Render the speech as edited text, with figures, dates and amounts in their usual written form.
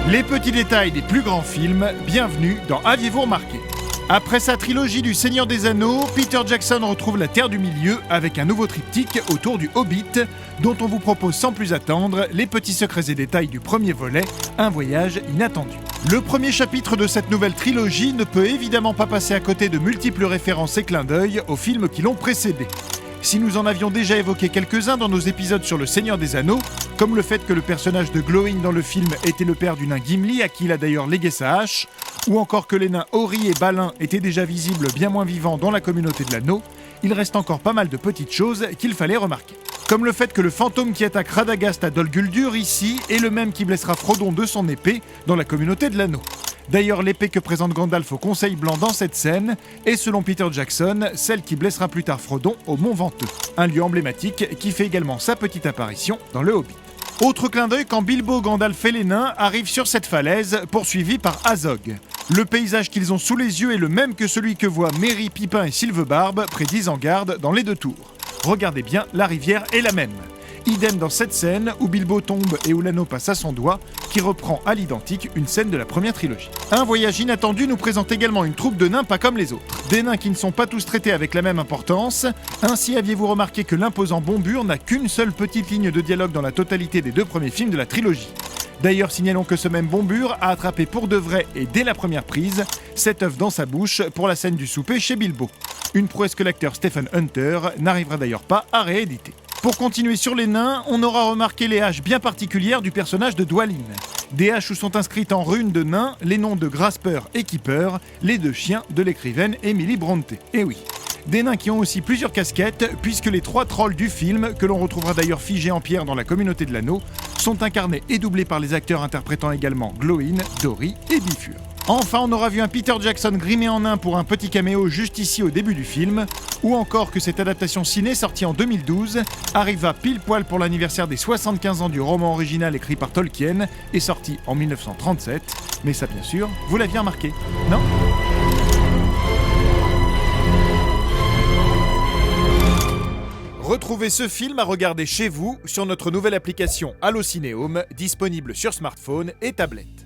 Les petits détails des plus grands films, bienvenue dans Aviez-vous remarqué ? Après sa trilogie du Seigneur des Anneaux, Peter Jackson retrouve la Terre du Milieu avec un nouveau triptyque autour du Hobbit, dont on vous propose sans plus attendre les petits secrets et détails du premier volet, un voyage inattendu. Le premier chapitre de cette nouvelle trilogie ne peut évidemment pas passer à côté de multiples références et clins d'œil aux films qui l'ont précédé. Si nous en avions déjà évoqué quelques-uns dans nos épisodes sur le Seigneur des Anneaux, comme le fait que le personnage de Glowin dans le film était le père du nain Gimli, à qui il a d'ailleurs légué sa hache, ou encore que les nains Ori et Balin étaient déjà visibles bien moins vivants dans la communauté de l'anneau, il reste encore pas mal de petites choses qu'il fallait remarquer. Comme le fait que le fantôme qui attaque Radagast à Dol Guldur ici est le même qui blessera Frodon de son épée dans la communauté de l'anneau. D'ailleurs, l'épée que présente Gandalf au Conseil Blanc dans cette scène est, selon Peter Jackson, celle qui blessera plus tard Frodon au Mont Venteux, un lieu emblématique qui fait également sa petite apparition dans le Hobbit. Autre clin d'œil quand Bilbo, Gandalf et les nains arrivent sur cette falaise, poursuivis par Azog. Le paysage qu'ils ont sous les yeux est le même que celui que voient Merry, Pippin et Sylvebarbe près d'Isengard dans les deux tours. Regardez bien, la rivière est la même. Idem dans cette scène où Bilbo tombe et où l'anneau passe à son doigt, qui reprend à l'identique une scène de la première trilogie. Un voyage inattendu nous présente également une troupe de nains pas comme les autres. Des nains qui ne sont pas tous traités avec la même importance. Ainsi aviez-vous remarqué que l'imposant Bombur n'a qu'une seule petite ligne de dialogue dans la totalité des deux premiers films de la trilogie. D'ailleurs, signalons que ce même Bombur a attrapé pour de vrai et dès la première prise cet œuf dans sa bouche pour la scène du souper chez Bilbo. Une prouesse que l'acteur Stephen Hunter n'arrivera d'ailleurs pas à rééditer. Pour continuer sur les nains, on aura remarqué les haches bien particulières du personnage de Dwalin. Des haches où sont inscrites en runes de nains les noms de Grasper et Keeper, les deux chiens de l'écrivaine Emily Brontë. Et oui, des nains qui ont aussi plusieurs casquettes, puisque les trois trolls du film, que l'on retrouvera d'ailleurs figés en pierre dans la communauté de l'anneau, sont incarnés et doublés par les acteurs interprétant également Glowin, Dori et Bifur. Enfin, on aura vu un Peter Jackson grimé en nain pour un petit caméo juste ici au début du film, ou encore que cette adaptation ciné sortie en 2012 arriva pile poil pour l'anniversaire des 75 ans du roman original écrit par Tolkien et sorti en 1937. Mais ça, bien sûr, vous l'aviez remarqué, non ? Retrouvez ce film à regarder chez vous sur notre nouvelle application Allocinéum, disponible sur smartphone et tablette.